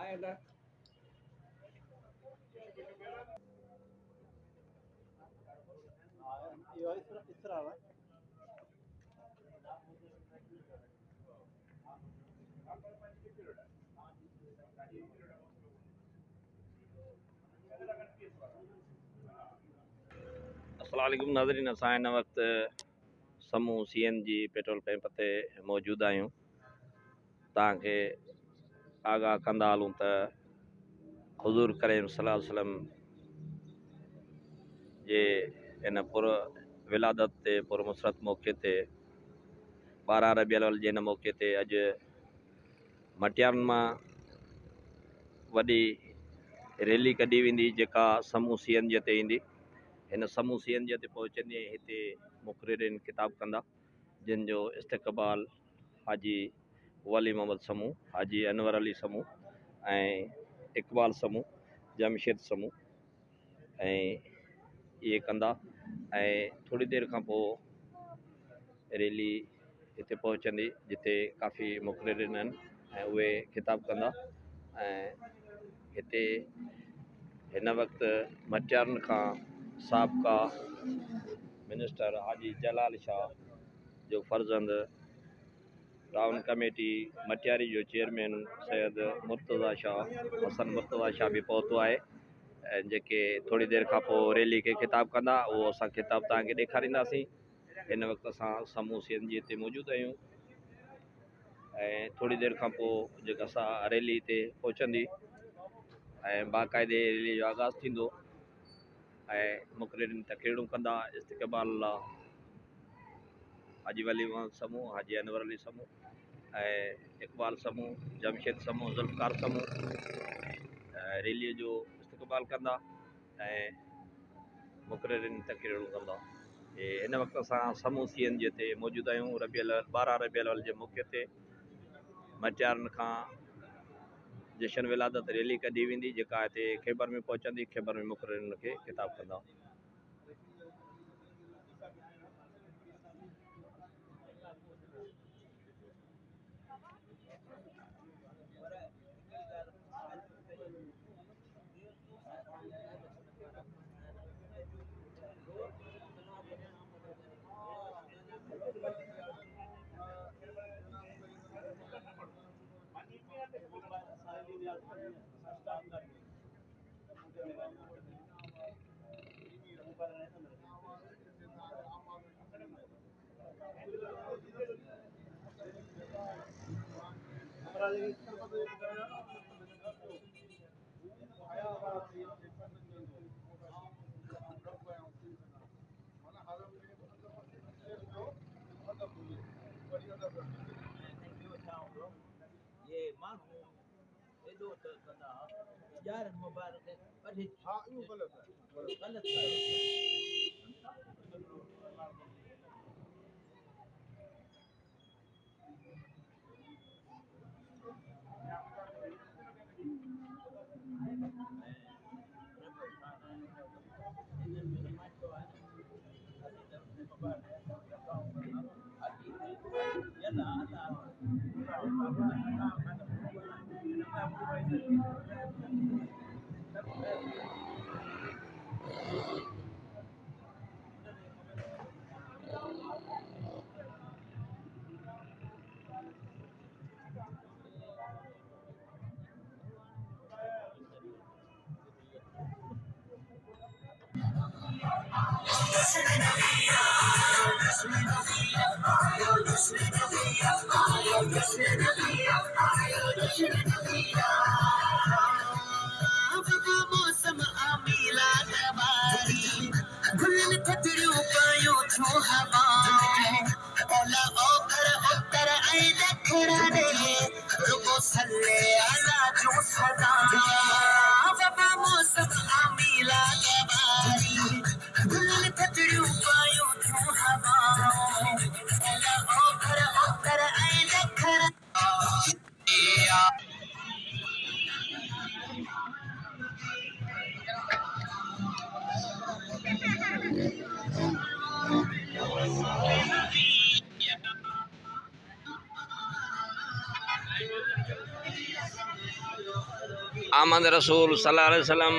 अस्सलाम वालेकुम नाज़रीन, असां हिन वक़्तु समूह CNG पेट्रोल पंप ते मौजूदु आहियूं। तव्हांखे आगाह कंदा हलूं त हुज़ूर करीम सल्लल्लाहु अलैहि वसल्लम जे इन पुर विलादत ते पुरमसरत मौक़े ते 12 रबीउल अव्वल जे हिन मौक़े ते अॼु मटियारनि मां वॾी रैली कढी वेंदी जेका समूह CNG ते ईंदी। हिन समूह CNG ते पहुचंदे हिते मुक़ररीन ख़िताब कंदा, जिन जो इस्तक़बाल हाजी वली मोहम्मद समूह, हाजी अनवर अली समूह ऐं इक़बाल समूह, जमशेद समूह ऐं इहे कंदा। ऐं थोरी देरि खां पोइ रैली हिते पहुचंदी जिते काफ़ी मुक़ररीन आहिनि ऐं उहे ख़िताब कंदा। ऐं हिते हिन वक़्तु मटियारनि खां साबिक़ा मिनिस्टर हाजी जलाल शाह जो फर्ज़ंद राउन कमेटी मटियारी जो चेयरमैन सैयद मुर्तज़ा शाह हसन मुर्तज़ा शाह बि पहुतो आहे ऐं जेके थोरी देरि खां पोइ रैली खे ख़िताब कंदा उहो असां ख़िताब तव्हांखे ॾेखारींदासीं। हिन वक़्तु असां समूह CNG ते मौजूदु आहियूं ऐं थोरी देरि खां पोइ जेका असां रैली ते पहुचंदी ऐं बाक़ाइदे रैली जो आगाज़ थींदो ऐं मुक़ररीन तक़रीरूं कंदा। इस्तक़बाल लाइ हाजी वली मोहम्मद समूह, हाजी अनवर अली समूह ऐं इक़बाल समूह, जमशेद समूह, ज़ुल्फ़कार समूह रैलीअ जो इस्तक़बाल कंदा ऐं मुक़ररीन तक़रीरूं कंदा। हिन वक़्तु असां समूह CNG ते मौजूदु आहियूं 12 रबीउल अव्वल जे मौक़े ते मटियारनि खां जशन विलादत रैली कढी वेंदी जेका हिते ख़ैबर में पहुचंदी। ख़ैबर में मुक़ररीन खे ख़िताब कंदा। आमद रसूल सल्लल्लाहु अलैहि वसल्लम